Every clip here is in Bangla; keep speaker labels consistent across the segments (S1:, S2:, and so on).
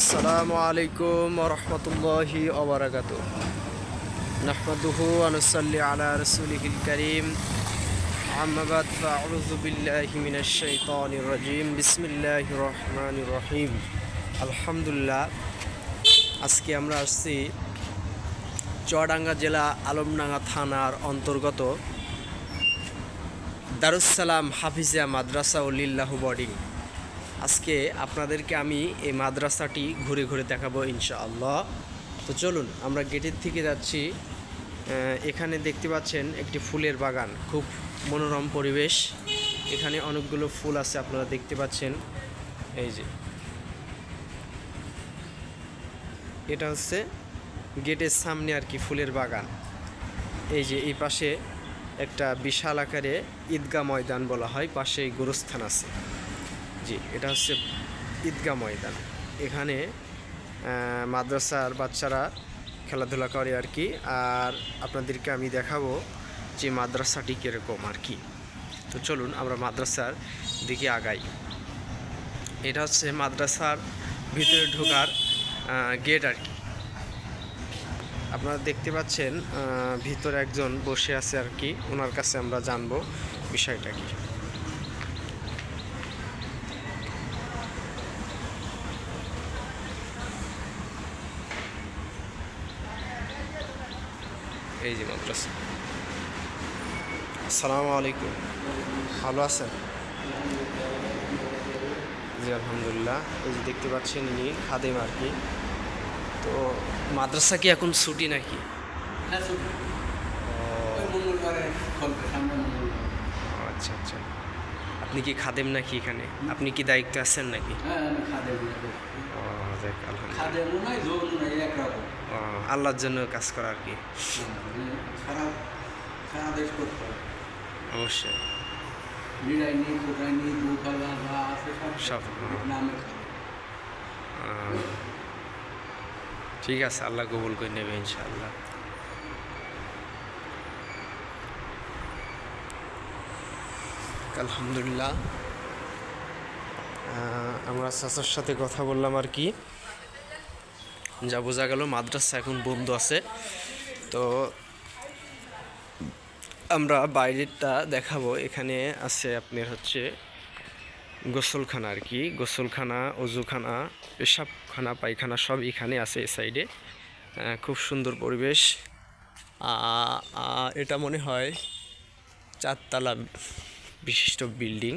S1: আসসালামু আলাইকুম ওয়া রাহমাতুল্লাহি ওয়া বারাকাতুহু। নাহমাদুহু ওয়া নুসাল্লি আলা রাসূলিহিল কারীম। আম্মা বাদ, ফাআউযু বিল্লাহি মিনাশ শাইতানির রাজীম। বিসমিল্লাহির রহমানির রহিম। আলহামদুলিল্লাহ, আজকে আমরা আসছি চুয়াডাঙ্গা জেলা আলমডাঙ্গা থানার অন্তর্গত দারুস সালাম হাফিজিয়া মাদ্রাসা ও লিল্লাহু বোর্ডিং। আজকে আপনাদেরকে আমি এই মাদ্রাসাটি ঘুরে ঘুরে দেখাবো ইনশাআল্লাহ। তো চলুন, আমরা গেটের থেকে যাচ্ছি। এখানে দেখতে পাচ্ছেন একটি ফুলের বাগান, খুব মনোরম পরিবেশ। এখানে অনেকগুলো ফুল আছে, আপনারা দেখতে পাচ্ছেন। এই যে এটা হচ্ছে গেটের সামনে আর কি ফুলের বাগান। এই যে এই পাশে একটা বিশাল আকারে ঈদগাহ ময়দান বলা হয়, পাশে গোরস্থান আছে। জি, এটা হচ্ছে ঈদগাহ ময়দান। এখানে মাদ্রাসার বাচ্চারা খেলাধুলা করে আর কি। আর আপনাদেরকে আমি দেখাবো যে মাদ্রাসাটি কীরকম আর কি। তো চলুন আমরা মাদ্রাসার দিকে আগাই। এটা হচ্ছে মাদ্রাসার ভিতরে ঢোকার গেট আর কি। আপনারা দেখতে পাচ্ছেন ভিতরে একজন বসে আছে আর কি, ওনার কাছে আমরা জানবো বিষয়টা কি। এই যে মাদ্রাসা। আসসালামু আলাইকুম, ভালো আছেন? জি আলহামদুলিল্লাহ। এই যে দেখতে পাচ্ছেন ইনি খাদেম আর কি। তো মাদ্রাসা কি এখন ছুটি নাকি? আচ্ছা আচ্ছা, আপনি কি খাদেম নাকি এখানে? আপনি কি দায়িত্ব আছেন নাকি? আল্লাহর জন্য কাজ করা আর কি। অবশ্যই সব ঠিক আছে, আল্লাহ কবুল করে নেবে ইনশাআল্লাহ। আলহামদুলিল্লাহ, আমরা চাচার সাথে কথা বললাম আর কি। যা বোঝা গেল মাদ্রাসা এখন বন্ধ আছে। তো আমরা বাইরেরটা দেখাবো। এখানে আছে আপনার হচ্ছে গোসলখানা আর কি। গোসলখানা, অজুখানা, পেশাবখানা, পায়খানা সব এখানে আছে এই সাইডে। খুব সুন্দর পরিবেশ। এটা মনে হয় 4 তলা বিশিষ্ট বিল্ডিং।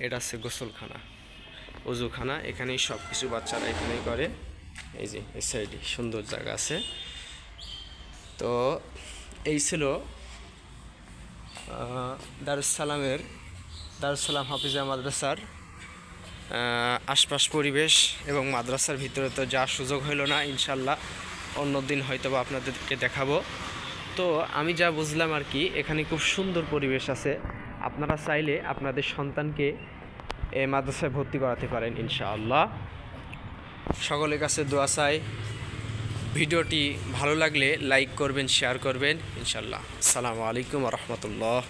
S1: এটা আছে গোসলখানা, অজুখানা। এখানেই সব কিছু বাচ্চারা এখানেই করে। এই যে এই সাইডে সুন্দর জায়গা আছে। তো এই ছিল দারুস সালাম হাফিজিয়া মাদ্রাসার আশপাশ পরিবেশ এবং মাদ্রাসার ভিতরে তো যাওয়ার সুযোগ হইল না। ইনশাল্লাহ অন্য দিন হয়তো বা আপনাদেরকে দেখাবো। তো আমি যা বুঝলাম আর কি, এখানে খুব সুন্দর পরিবেশ আছে। আপনারা চাইলে আপনাদের সন্তানকে এই মাদ্রাসায় ভর্তি করাতে পারেন ইনশাআল্লাহ। সকলের কাছে দোয়া চাই। ভিডিওটি ভালো লাগলে লাইক করবেন, শেয়ার করবেন ইনশাআল্লাহ। আসসালামু আলাইকুম ওয়া রাহমাতুল্লাহ।